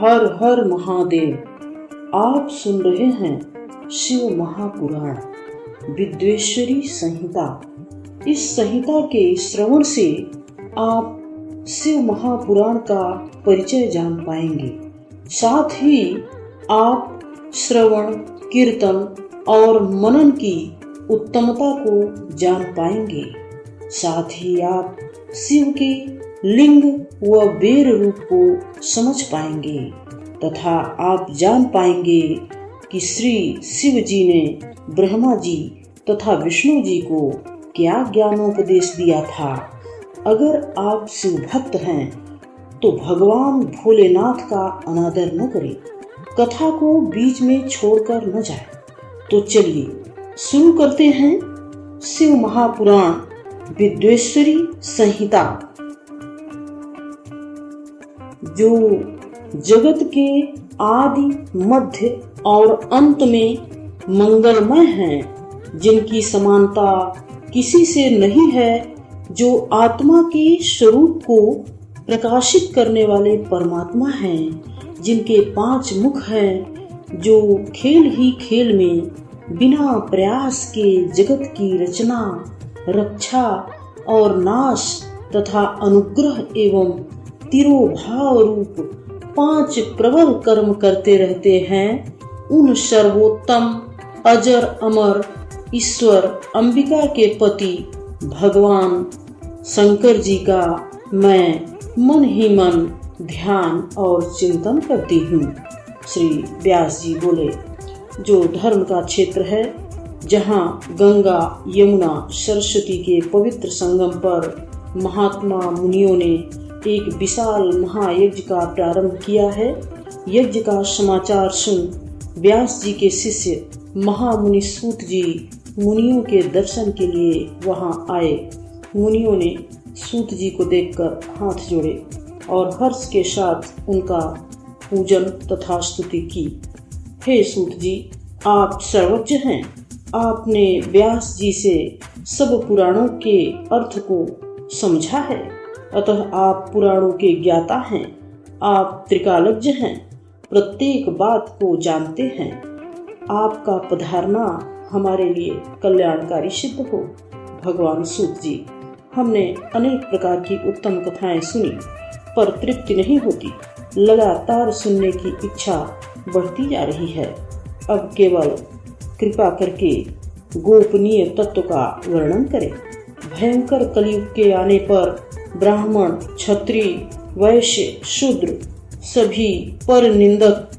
हर हर महादेव। आप सुन रहे हैं शिव महापुराण विद्वेश्वरी संहिता। इस संहिता के श्रवण से आप शिव महापुराण का परिचय जान पाएंगे। साथ ही आप श्रवण, कीर्तन और मनन की उत्तमता को जान पाएंगे। साथ ही आप शिव के लिंग व बेर रूप को समझ पाएंगे तथा आप जान पाएंगे कि श्री शिव जी ने ब्रह्मा जी तथा विष्णु जी को क्या ज्ञानोपदेश दिया था। अगर आप शिव भक्त हैं तो भगवान भोलेनाथ का अनादर न करें, कथा को बीच में छोड़कर न जाए। तो चलिए शुरू करते हैं शिव महापुराण विद्वेश्वरी संहिता। जो जगत के आदि, मध्य और अंत में मंगलमय हैं, जिनकी समानता किसी से नहीं है, जो आत्मा के स्वरूप को प्रकाशित करने वाले परमात्मा हैं, जिनके 5 मुख हैं, जो खेल ही खेल में बिना प्रयास के जगत की रचना, रक्षा और नाश तथा अनुग्रह एवं तिरोभाव रूप 5 प्रबल कर्म करते रहते हैं, उन सर्वोत्तम अजर अमर ईश्वर अंबिका के पति भगवान शंकर जी का मैं मन ही मन ध्यान और चिंतन करती हूँ। श्री व्यास जी बोले, जो धर्म का क्षेत्र है, जहाँ गंगा, यमुना, सरस्वती के पवित्र संगम पर महात्मा मुनियों ने एक विशाल महायज्ञ का प्रारंभ किया है। यज्ञ का समाचार सुन व्यास जी के शिष्य महामुनि सूत जी मुनियों के दर्शन के लिए वहां आए। मुनियों ने सूत जी को देखकर हाथ जोड़े और हर्ष के साथ उनका पूजन तथा स्तुति की। हे सूत जी, आप सर्वज्ञ हैं। आपने व्यास जी से सब पुराणों के अर्थ को समझा है, अतः आप पुराणों के ज्ञाता हैं। आप त्रिकालज्ञ हैं, प्रत्येक बात को जानते हैं। आपका पधारना हमारे लिए कल्याणकारी सिद्ध हो। भगवान सूत जी, हमने अनेक प्रकार की उत्तम कथाएं सुनी, पर तृप्ति नहीं होती। लगातार सुनने की इच्छा बढ़ती जा रही है। अब केवल कृपा करके गोपनीय तत्व का वर्णन करें। भयंकर कलयुग के आने पर ब्राह्मण, क्षत्रिय, वैश्य, शूद्र सभी पर निंदक,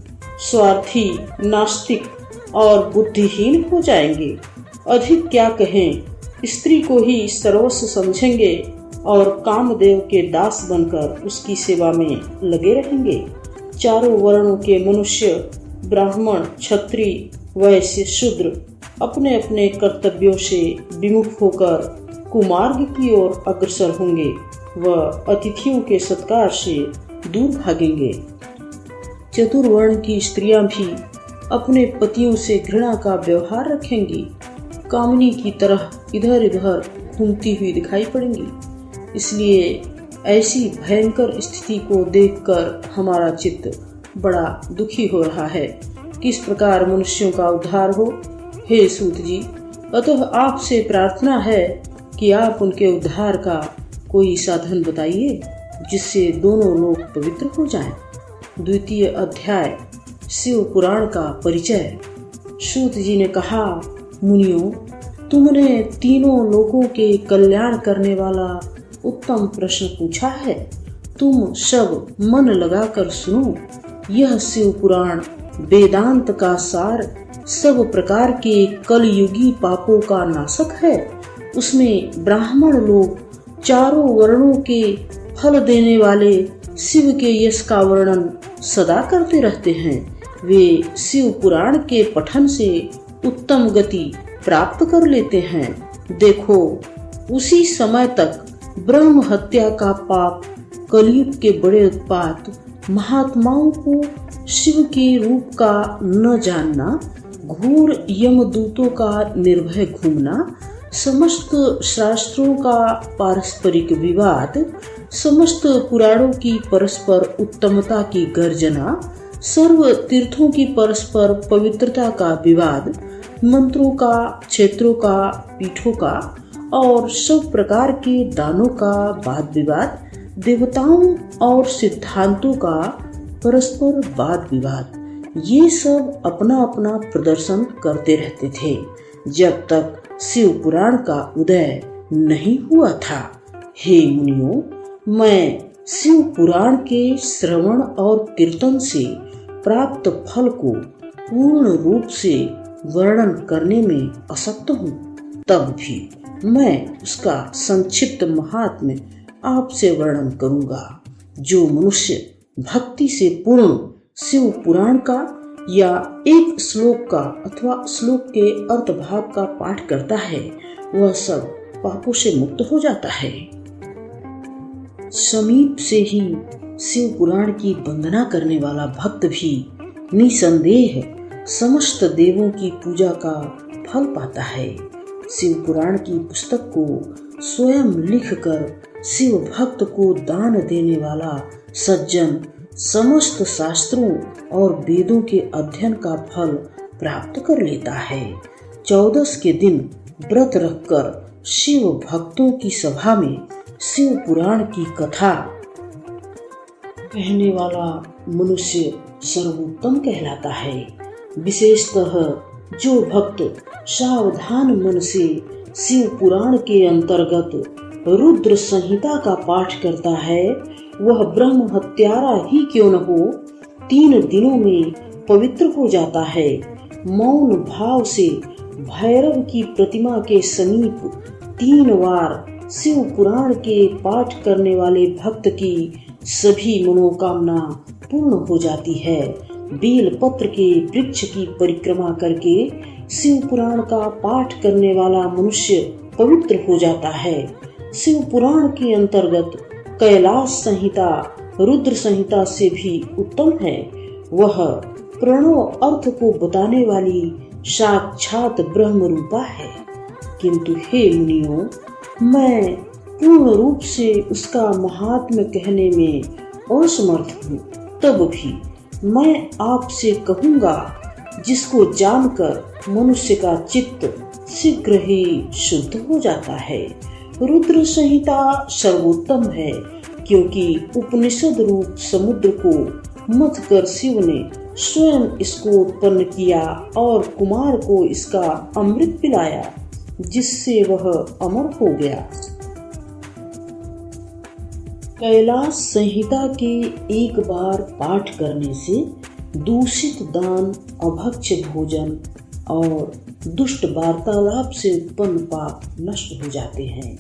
स्वार्थी, नास्तिक और बुद्धिहीन हो जाएंगे। अधिक क्या कहें, स्त्री को ही सर्वस्व समझेंगे और कामदेव के दास बनकर उसकी सेवा में लगे रहेंगे। चारों वर्णों के मनुष्य, ब्राह्मण, क्षत्रिय, वैश्य, शूद्र अपने अपने कर्तव्यों से विमुख होकर कुमार्ग की ओर अग्रसर होंगे व अतिथियों के सत्कार से दूर भागेंगे। चतुर्वर्ण की स्त्रियां भी अपने पतियों से घृणा का व्यवहार रखेंगी, कामिनी की तरह इधर उधर घूमती हुई दिखाई पड़ेंगी। इसलिए ऐसी भयंकर स्थिति को देखकर हमारा चित्त बड़ा दुखी हो रहा है। किस प्रकार मनुष्यों का उद्धार हो? हे सूत जी, अतः आपसे प्रार्थना है कि आप उनके उद्धार का कोई साधन बताइए, जिससे दोनों लोग पवित्र हो जाएं। द्वितीय अध्याय शिव पुराण का परिचय। सूत जी ने कहा, मुनियों, तुमने तीनों लोगों के कल्याण करने वाला उत्तम प्रश्न पूछा है। तुम सब मन लगाकर सुनो। यह शिव पुराण वेदांत का सार, सब प्रकार के कलयुगी पापों का नाशक है। उसमें ब्राह्मण लोग चारों वर्णों के फल देने वाले शिव के यश का वर्णन सदा करते रहते हैं। वे शिव पुराण के पठन से उत्तम गति प्राप्त कर लेते हैं। देखो, उसी समय तक ब्रह्म हत्या का पाप, कलयुग के बड़े उत्पात, महात्माओं को शिव के रूप का न जानना, घोर यमदूतों का निर्भय घूमना, समस्त शास्त्रों का पारस्परिक विवाद, समस्त पुराणों की परस्पर उत्तमता की गर्जना, सर्व तीर्थों की परस्पर पवित्रता का विवाद, मंत्रों का, क्षेत्रों का, पीठों का और सब प्रकार के दानों का वाद विवाद, देवताओं और सिद्धांतों का परस्पर वाद विवाद, ये सब अपना अपना प्रदर्शन करते रहते थे जब तक शिव पुराण का उदय नहीं हुआ था। हे मुनियों, मैं शिव पुराण के श्रवण और कीर्तन से प्राप्त फल को पूर्ण रूप से वर्णन करने में असक्त हूँ, तब भी मैं उसका संक्षिप्त महात्म्य आपसे वर्णन करूँगा। जो मनुष्य भक्ति से पूर्ण शिव पुराण का या एक श्लोक का अथवा श्लोक के अर्थ भाग का पाठ करता है, वह सब पापों से मुक्त हो जाता है। समीप से ही शिव पुराण की वंदना करने वाला भक्त भी निसंदेह समस्त देवों की पूजा का फल पाता है। शिव पुराण की पुस्तक को स्वयं लिखकर शिव भक्त को दान देने वाला सज्जन समस्त शास्त्रों और वेदों के अध्ययन का फल प्राप्त कर लेता है। 14 के दिन व्रत रखकर शिव भक्तों की सभा में शिव पुराण की कथा कहने वाला मनुष्य सर्वोत्तम कहलाता है। विशेषतः जो भक्त सावधान मन से शिव पुराण के अंतर्गत रुद्र संहिता का पाठ करता है, वह ब्रह्म हत्यारा ही क्यों न हो, 3 दिनों में पवित्र हो जाता है। मौन भाव से भैरव की प्रतिमा के समीप 3 बार शिव पुराण के पाठ करने वाले भक्त की सभी मनोकामना पूर्ण हो जाती है। बेल पत्र के वृक्ष की परिक्रमा करके शिव पुराण का पाठ करने वाला मनुष्य पवित्र हो जाता है। शिव पुराण के अंतर्गत कैलाश संहिता रुद्र संहिता से भी उत्तम है। वह प्रणव अर्थ को बताने वाली साक्षात ब्रह्म रूपा है। किंतु हे मुनियों, मैं पूर्ण रूप से उसका महात्म्य कहने में असमर्थ हूँ, तब भी मैं आपसे कहूँगा, जिसको जानकर मनुष्य का चित्त शीघ्र ही शुद्ध हो जाता है। रुद्र संहिता सर्वोत्तम है, क्योंकि उपनिषद रूप समुद्र को मथ कर शिव ने स्वयं इसको उत्पन्न किया और कुमार को इसका अमृत पिलाया, जिससे वह अमर हो गया। कैलाश संहिता के एक बार पाठ करने से दूषित दान, अभक्ष्य भोजन और दुष्ट वार्तालाप से उत्पन्न पाप नष्ट हो जाते हैं।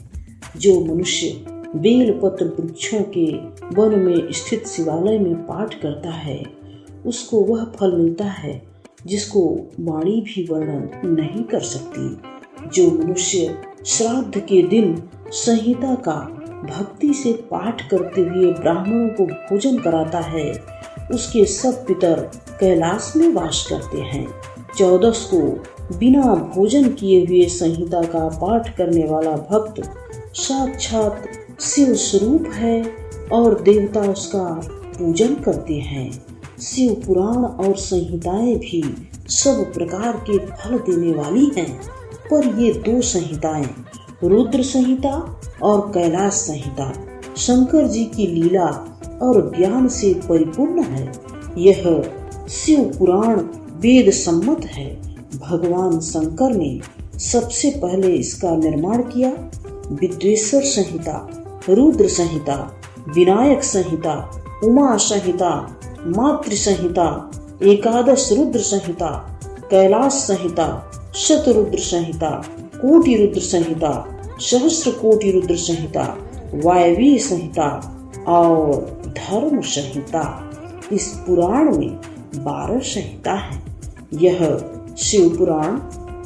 जो मनुष्य बेलपत्र वृक्षों के वन में स्थित शिवालय में पाठ करता है, उसको वह फल मिलता है जिसको वाणी भी वर्णन नहीं कर सकती। जो मनुष्य श्राद्ध के दिन संहिता का भक्ति से पाठ करते हुए ब्राह्मणों को भोजन कराता है, उसके सब पितर कैलाश में वास करते हैं। 14 को बिना भोजन किए हुए संहिता का पाठ करने वाला भक्त साक्षात शिव स्वरूप है और देवता उसका पूजन करते हैं। शिव पुराण और संहिताएं भी सब प्रकार के फल देने वाली हैं, पर ये 2 संहिताएं, रुद्र संहिता और कैलाश संहिता, शंकर जी की लीला और ज्ञान से परिपूर्ण है। यह शिव पुराण वेद सम्मत है। भगवान शंकर ने सबसे पहले इसका निर्माण किया। विद्वेश्वर संहिता, रुद्र संहिता, विनायक संहिता, उमा संहिता, मातृ संहिता, एकादश रुद्र संहिता, कैलाश संहिता, शतरुद्र संहिता, कोटि रुद्र संहिता, सहस्त्र कोटि रुद्र संहिता, वायवीय संहिता और धर्म संहिता। इस पुराण में 12 संहिता है। यह शिव पुराण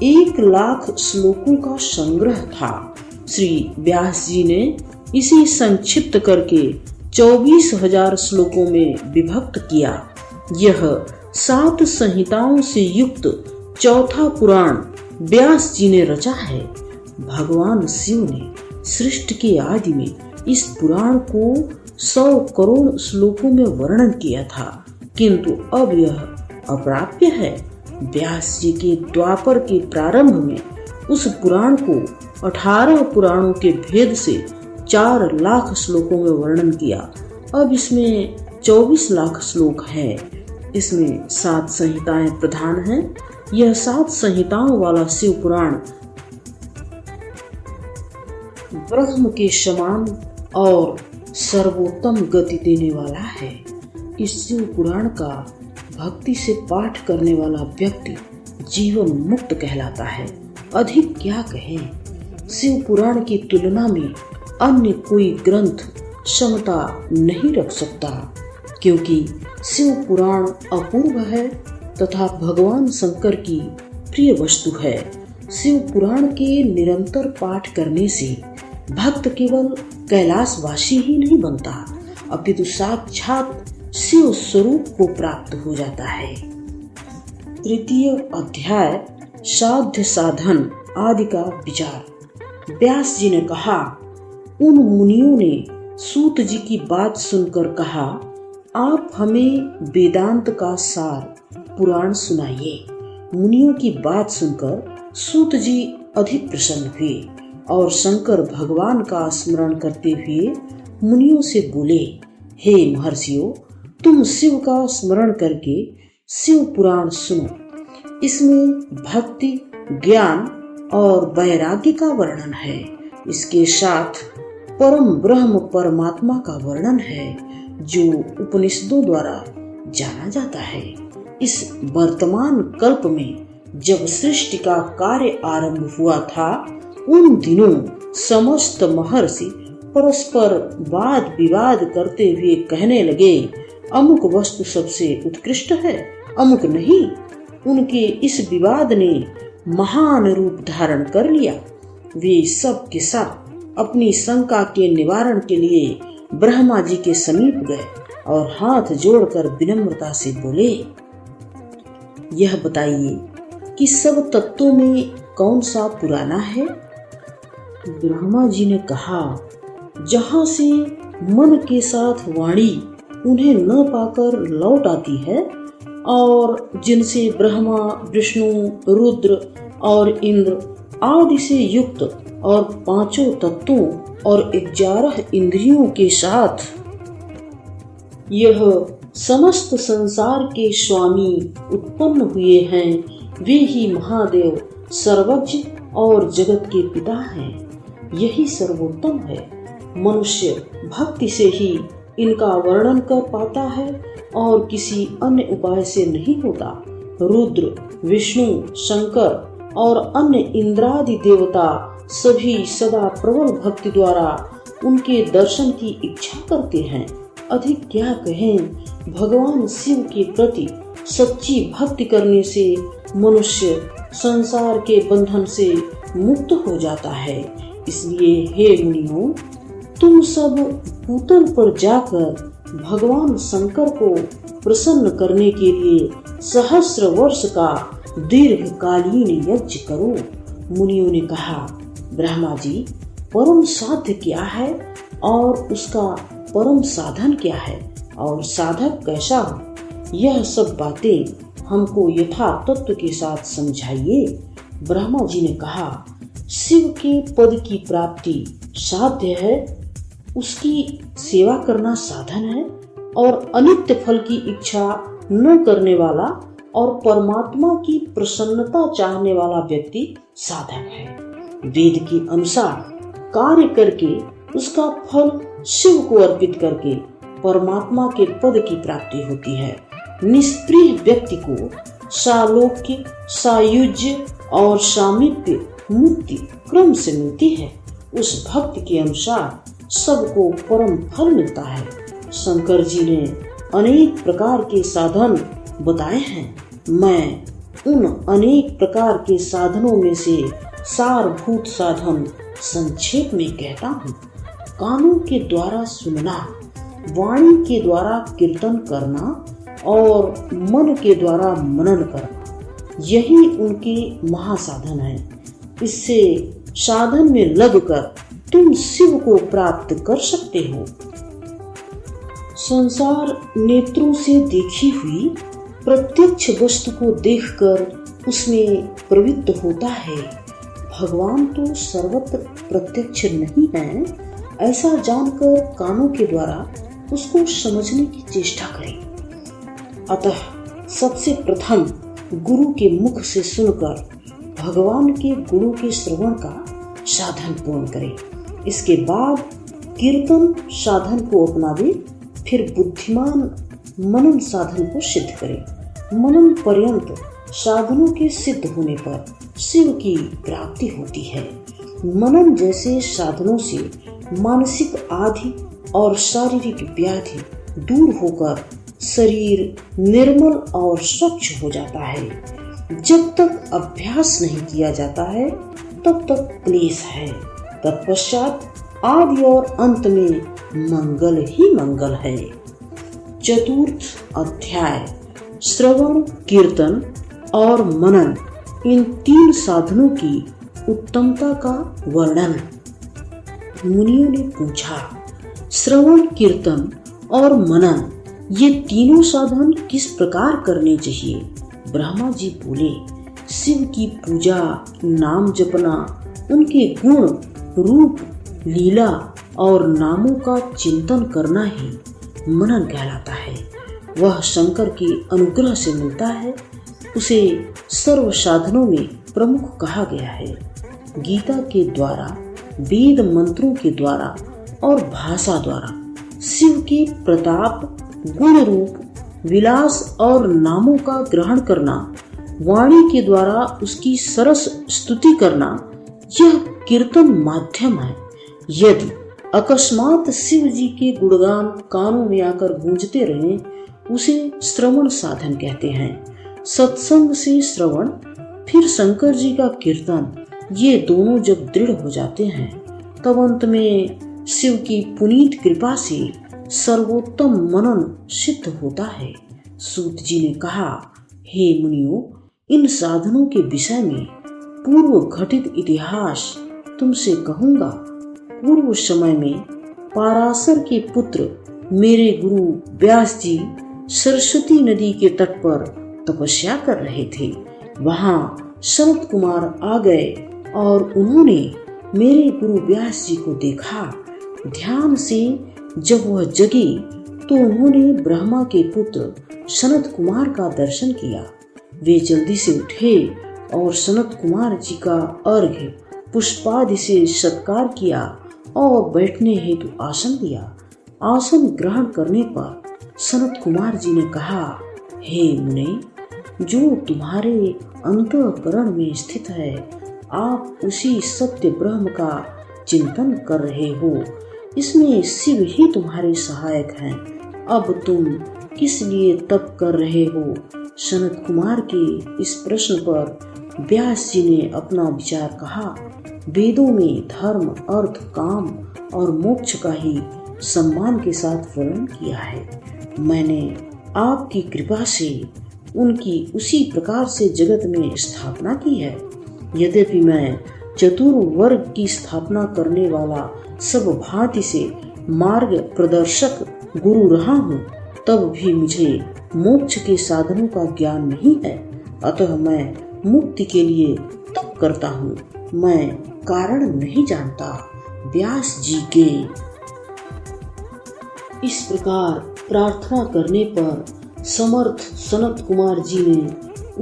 1,00,000 श्लोकों का संग्रह था। श्री व्यास जी ने इसे संक्षिप्त करके 24,000 श्लोकों में विभक्त किया। यह 7 संहिताओं से युक्त चौथा पुराण व्यास जी ने रचा है। भगवान शिव ने सृष्टि के आदि में इस पुराण को 100 करोड़ श्लोकों में वर्णन किया था, किंतु अब यह अप्राप्य है। व्यास जी के द्वापर के प्रारंभ में उस पुराण को 18 पुराणों के भेद से 4 लाख श्लोकों में वर्णन किया। अब इसमें 24 लाख श्लोक हैं। इसमें 7 संहिताएं प्रधान हैं। यह 7 संहिताओं वाला शिव पुराण ब्रह्म के समान और सर्वोत्तम गति देने वाला है। इस शिव पुराण का भक्ति से पाठ करने वाला व्यक्ति जीवन मुक्त कहलाता है। अधिक क्या कहें, शिव पुराण की तुलना में अन्य कोई ग्रंथ क्षमता नहीं रख सकता, क्योंकि शिव पुराण अपूर्व है तथा भगवान शंकर की प्रिय वस्तु है। शिव पुराण के निरंतर पाठ करने से भक्त केवल कैलाशवासी ही नहीं बनता, अपितु साक्षात शिव स्वरूप को प्राप्त हो जाता है। तृतीय अध्याय साध्य साधन आदि का विचार। व्यास जी ने कहा, उन मुनियों ने सूत जी की बात सुनकर कहा, आप हमें वेदांत का सार पुराण सुनाइए। मुनियों की बात सुनकर सूत जी अधिक प्रसन्न हुए और शंकर भगवान का स्मरण करते हुए मुनियों से बोले, हे महर्षियों, तुम शिव का स्मरण करके शिव पुराण सुनो। इसमें भक्ति, ज्ञान और वैराग्य का वर्णन है। इसके साथ परम ब्रह्म परमात्मा का वर्णन है, जो उपनिषदों द्वारा जाना जाता है। इस वर्तमान कल्प में जब सृष्टि का कार्य आरंभ हुआ था, उन दिनों समस्त महर्षि परस्पर वाद विवाद करते हुए कहने लगे, अमुक वस्तु सबसे उत्कृष्ट है, अमुक नहीं। उनके इस विवाद ने महान रूप धारण कर लिया। वे सब के सब अपनी शंका के निवारण के लिए ब्रह्मा जी के समीप गए और हाथ जोड़कर विनम्रता से बोले, यह बताइए कि सब तत्वों में कौन सा पुराना है? ब्रह्मा जी ने कहा, जहाँ से मन के साथ वाणी उन्हें न पाकर लौट आती है और जिनसे ब्रह्मा, विष्णु, रुद्र और इंद्र आदि से युक्त और 5 तत्वों और 11 इंद्रियों के साथ यह समस्त संसार के स्वामी उत्पन्न हुए हैं, वे ही महादेव सर्वज्ञ और जगत के पिता हैं। यही सर्वोत्तम है। मनुष्य भक्ति से ही इनका वर्णन कर पाता है और किसी अन्य उपाय से नहीं होता। रुद्र, विष्णु, शंकर और अन्य इंद्रादि देवता सभी सदा प्रबल भक्ति द्वारा उनके दर्शन की इच्छा करते हैं। अधिक क्या कहें, भगवान शिव के प्रति सच्ची भक्ति करने से मनुष्य संसार के बंधन से मुक्त हो जाता है। इसलिए हे मुनियों, तुम सब भूतल पर जाकर भगवान शंकर को प्रसन्न करने के लिए सहस्र वर्ष का दीर्घकालीन यज्ञ करो। मुनियों ने कहा, ब्रह्मा जी, परम साध्य क्या है और उसका परम साधन क्या है और साधक कैसा हो? यह सब बातें हमको यथा तत्व के साथ समझाइए। ब्रह्मा जी ने कहा, शिव के पद की प्राप्ति साध्य है, उसकी सेवा करना साधन है और अनित्य फल की इच्छा न करने वाला और परमात्मा की प्रसन्नता चाहने वाला व्यक्ति साधक है। वेद के अनुसार कार्य करके उसका फल शिव को अर्पित करके परमात्मा के पद की प्राप्ति होती है। निष्प्रिय व्यक्ति को सालोक्य, सायुज्य और सामीप्य मुक्ति क्रम से मिलती है। उस भक्ति के अनुसार सबको परम फल मिलता है। शंकर जी ने अनेक प्रकार के साधन बताए हैं। मैं उन अनेक प्रकार के साधनों में से सारभूत साधन संक्षेप में कहता हूँ। कानों के द्वारा सुनना, वाणी के द्वारा कीर्तन करना और मन के द्वारा मनन करना, यही उनके महासाधन है। इससे साधन में लगकर तुम शिव को प्राप्त कर सकते हो। संसार नेत्रों से देखी हुई प्रत्यक्ष वस्तु को देखकर उसमें प्रवृत्त होता है। भगवान तो सर्वत्र प्रत्यक्ष नहीं है, ऐसा जानकर कानों के द्वारा उसको समझने की चेष्टा करें। अतः सबसे प्रथम गुरु के मुख से सुनकर भगवान के गुरु के श्रवण का साधन पूर्ण करें। इसके बाद कीर्तन साधन को अपनावे, फिर बुद्धिमान मनन साधन को सिद्ध करें। मनन पर्यंत साधनों के सिद्ध होने पर शिव की प्राप्ति होती है। मनन जैसे साधनों से मानसिक आदि और शारीरिक व्याधि दूर होकर शरीर निर्मल और स्वच्छ हो जाता है। जब तक अभ्यास नहीं किया जाता है तब तक क्लेश है, तत्पश्चात आदि और अंत में मंगल ही मंगल है। चतुर्थ अध्याय श्रवण, कीर्तन और मनन, इन तीन साधनों की उत्तमता का वर्णन। मुनियों ने पूछा, श्रवण, कीर्तन और मनन ये तीनों साधन किस प्रकार करने चाहिए? ब्रह्मा जी बोले, शिव की पूजा, नाम जपना, उनके गुण, रूप, लीला और नामों का चिंतन करना ही मनन कहलाता है। वह शंकर के अनुग्रह से मिलता है। उसे सर्व साधनों में प्रमुख कहा गया है। गीता के द्वारा, वेद मंत्रों के द्वारा और भाषा द्वारा शिव के प्रताप, गुण रूप, विलास और नामों का ग्रहण करना, वाणी के द्वारा उसकी सरस स्तुति करना, यह कीर्तन माध्यम है। यदि अकस्मात शिव जी के गुणगान कानों में आकर गूंजते रहे, उसे श्रवण साधन कहते हैं। सत्संग से श्रवण, फिर शंकर जी का कीर्तन, ये दोनों जब दृढ़ हो जाते हैं तब अंत में शिव की पुनीत कृपा से सर्वोत्तम मनन सिद्ध होता है। सूत जी ने कहा, हे मुनियों, इन साधनों के विषय में पूर्व घटित इतिहास तुमसे कहूंगा। पूर्व समय में पाराशर के पुत्र मेरे गुरु व्यास जी सरस्वती नदी के तट पर तपस्या कर रहे थे। वहां सनत कुमार आ गए और उन्होंने मेरे गुरु व्यास जी को देखा। ध्यान से जब वह जगे तो उन्होंने ब्रह्मा के पुत्र सनत कुमार का दर्शन किया। वे जल्दी से उठे और सनत कुमार जी का अर्घ्य पुष्पादि से सत्कार किया और बैठने हेतु आसन दिया। आसन ग्रहण करने पर सनत कुमार जी ने कहा, हे मुने, जो तुम्हारे अंतःकरण में स्थित है, आप उसी सत्य ब्रह्म का चिंतन कर रहे हो। इसमें शिव ही तुम्हारे सहायक हैं। अब तुम किस लिए तप कर रहे हो? सनत कुमार के इस प्रश्न पर व्यास जी ने अपना विचार कहा। वेदों में धर्म, अर्थ, काम और मोक्ष का ही सम्मान के साथ वर्णन किया है। मैंने आपकी कृपा से उनकी उसी प्रकार से जगत में स्थापना की है। यद्यपि मैं चतुर्वर्ग की स्थापना करने वाला सब भांति से मार्ग प्रदर्शक गुरु रहा हूँ, तब भी मुझे मोक्ष के साधनों का ज्ञान नहीं है। अतः मैं मुक्ति के लिए तप करता हूँ। मैं कारण नहीं जानता। व्यास जी के इस प्रकार प्रार्थना करने पर समर्थ सनत कुमार जी ने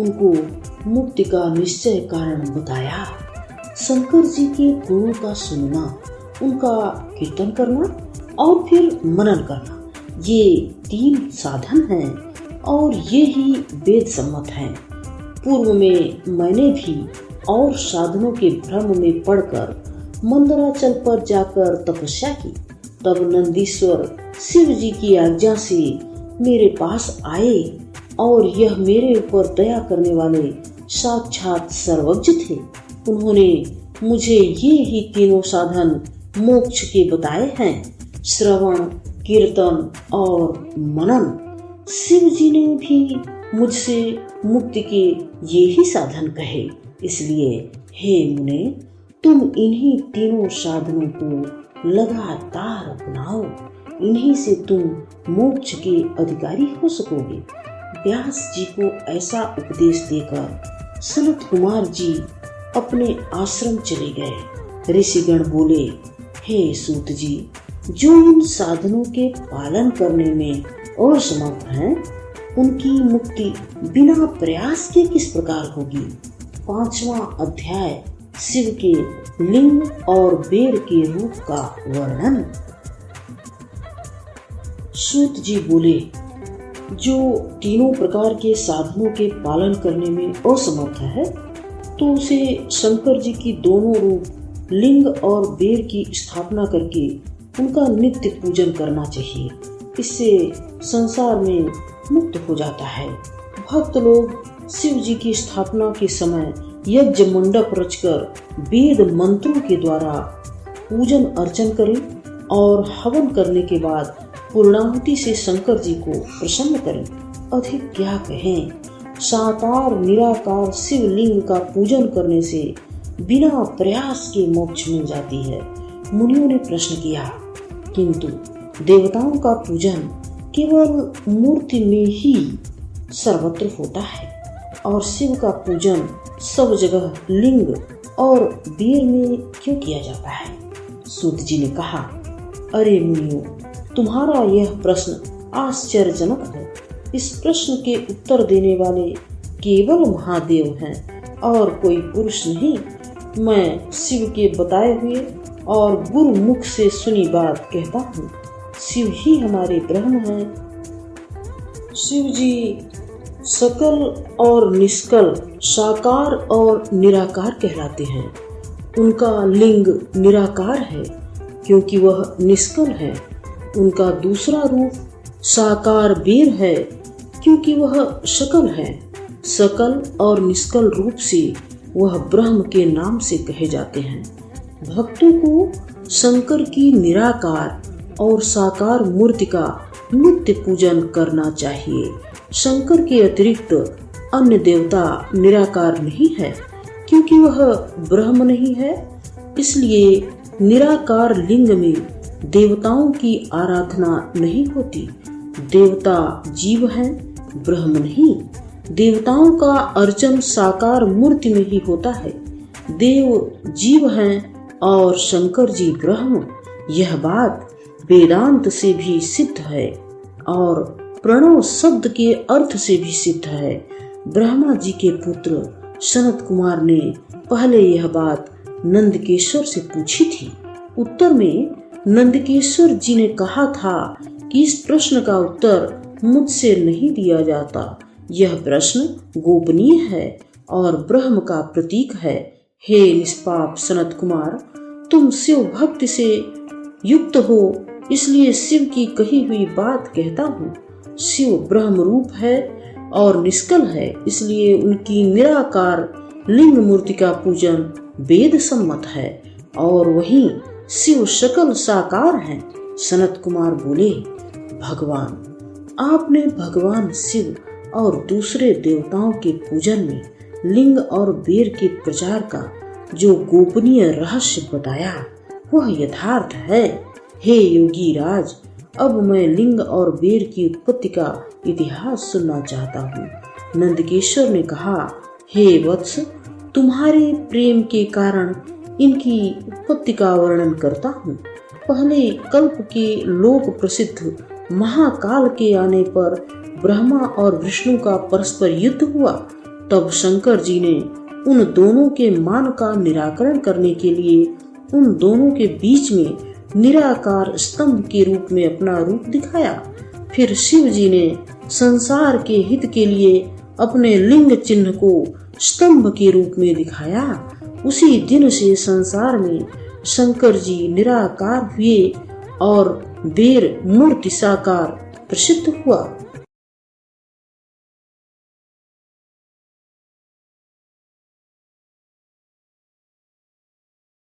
उनको मुक्ति का निश्चय कारण बताया। शंकर जी के गुणों का सुनना, उनका कीर्तन करना और फिर मनन करना, ये तीन साधन हैं और ये ही वेद सम्मत हैं। पूर्व में मैंने भी और साधनों के भ्रम में पड़कर मंदराचल पर जाकर तपस्या की। तब नंदीश्वर शिव जी की आज्ञा से मेरे पास आए और यह मेरे ऊपर दया करने वाले साक्षात सर्वज्ञ थे। उन्होंने मुझे ये ही तीनों साधन मोक्ष के बताए हैं, श्रवण, कीर्तन और मनन। शिव जी ने भी मुझसे मुक्ति के ये ही साधन कहे। इसलिए हे मुने, तुम इन्हीं तीनों साधनों को लगातार अपनाओ, इन्हीं से तुम मोक्ष के अधिकारी हो सकोगे। व्यास जी को ऐसा उपदेश देकर सनत कुमार जी अपने आश्रम चले गए। ऋषिगण बोले, हे सूत जी, जो इन साधनों के पालन करने में असमर्थ हैं, उनकी मुक्ति बिना प्रयास के किस प्रकार होगी। 5वां अध्याय, शिव के लिंग और बेर के रूप का वर्णन। सूत जी बोले, जो तीनों प्रकार के साधनों के पालन करने में असमर्थ है, तो उसे शंकर जी की दोनों रूप लिंग और बेर की स्थापना करके उनका नित्य पूजन करना चाहिए। इससे संसार में मुक्त हो जाता है। भक्त लोग शिव जी की स्थापना के समय यज्ञ मंडप रचकर वेद मंत्रों के द्वारा पूजन अर्चन करें और हवन करने के बाद पूर्णाहुति से शंकर जी को प्रसन्न करें। अधिक क्या कहें, साकार निराकार शिवलिंग का पूजन करने से बिना प्रयास के मोक्ष मिल जाती है। मुनियों ने प्रश्न किया, किंतु देवताओं का पूजन केवल मूर्ति में ही सर्वत्र होता है और शिव का पूजन सब जगह लिंग और बेर में क्यों किया जाता है। सूत जी ने कहा, अरे मुनियों, तुम्हारा यह प्रश्न आश्चर्यजनक है। इस प्रश्न के उत्तर देने वाले केवल महादेव हैं और कोई पुरुष नहीं। मैं शिव के बताए हुए और गुरु मुख से सुनी बात कहता हूँ। शिव ही हमारे ब्रह्म हैं। शिव जी सकल और निष्कल, साकार और निराकार कहलाते हैं। उनका लिंग निराकार है क्योंकि वह निष्कल है। उनका दूसरा रूप साकार बेर है क्योंकि वह सकल है। सकल और निष्कल रूप से वह ब्रह्म के नाम से कहे जाते हैं। भक्तों को शंकर की निराकार और साकार मूर्ति का नित्य पूजन करना चाहिए। शंकर के अतिरिक्त अन्य देवता निराकार नहीं है क्योंकि वह ब्रह्म नहीं है। इसलिए निराकार लिंग में देवताओं की आराधना नहीं होती। देवता जीव हैं, ब्रह्म नहीं। देवताओं का अर्चन साकार मूर्ति में ही होता है। देव जीव हैं और शंकर जी ब्रह्म। यह बात वेदांत से भी सिद्ध है और प्रणव शब्द के अर्थ से भी सिद्ध है। ब्रह्मा जी के पुत्र सनत कुमार ने पहले यह बात नंदकेश्वर से पूछी थी। उत्तर में नंदकेश्वर जी ने कहा था कि इस प्रश्न का उत्तर मुझसे नहीं दिया जाता। यह प्रश्न गोपनीय है और ब्रह्म का प्रतीक है। हे निष्पाप सनत कुमार, तुम शिव भक्ति से युक्त हो, इसलिए शिव की कही हुई बात कहता हूँ। शिव ब्रह्म रूप है और निष्कल है, इसलिए उनकी निराकार लिंग मूर्ति का पूजन वेद सम्मत है और वहीं शिव सकल साकार हैं। सनत कुमार बोले, भगवान, आपने भगवान शिव और दूसरे देवताओं के पूजन में लिंग और बेर के प्रचार का जो गोपनीय रहस्य बताया वह यथार्थ है। हे योगी राज, अब मैं लिंग और बेर की उत्पत्ति का इतिहास सुनना चाहता हूँ। नंदकेश्वर ने कहा, हे वत्स, तुम्हारे प्रेम के कारण इनकी उत्पत्ति का वर्णन करता हूँ। पहले कल्प के लोक प्रसिद्ध महाकाल के आने पर ब्रह्मा और विष्णु का परस्पर युद्ध हुआ। तब शंकर जी ने उन दोनों के मान का निराकरण करने के लिए उन दोनों के बीच में निराकार स्तंभ के रूप में अपना रूप दिखाया। फिर शिव जी ने संसार के हित के लिए अपने लिंग चिन्ह को स्तंभ के रूप में दिखाया। उसी दिन से संसार में शंकर जी निराकार हुए और बेर मूर्ति साकार प्रसिद्ध हुआ।